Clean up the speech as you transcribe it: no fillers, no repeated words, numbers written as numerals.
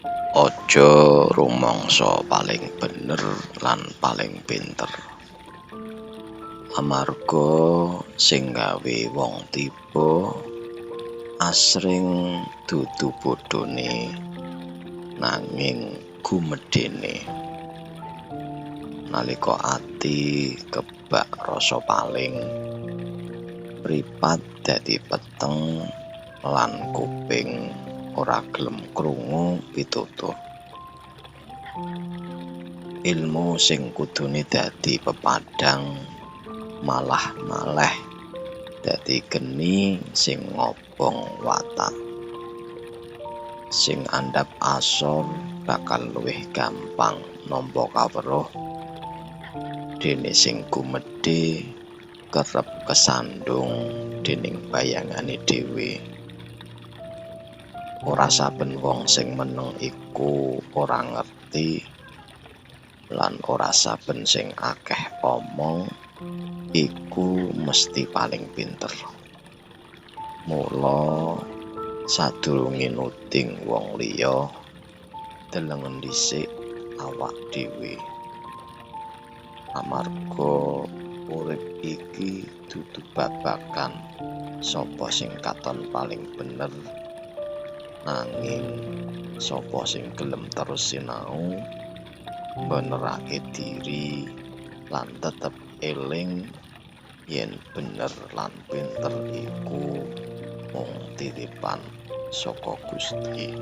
Aja rumangsa paling bener lan paling pinter, amarga sing gawe wong tiba asring dudu bodhone nanging gumedhene. Nalika ati kebak rasa paling, mripat dadi peteng lan kuping ora gelem krungu pitutur. Ilmu sing kudune dadi pepadhang malah maleh dadi geni sing ngobong watak. Sing andhap asor bakal luwih gampang nampa kaweruh, dene sing gumedhe kerep kesandung dening bayangane dhewe. Ora saben wong sing meneng iku ora ngerti, lan ora saben sing akeh omong iku mesti paling pinter. Mula sadurunge nuting wong liya, delengen dhisik awak dhewe. Amarga urip iki dudu babagan sapa sing katon paling bener, nanging sapa sing gelem terus sinau, mbenerake diri lan tetep eling yen bener lan pinter iku mung titipan saka Gusti.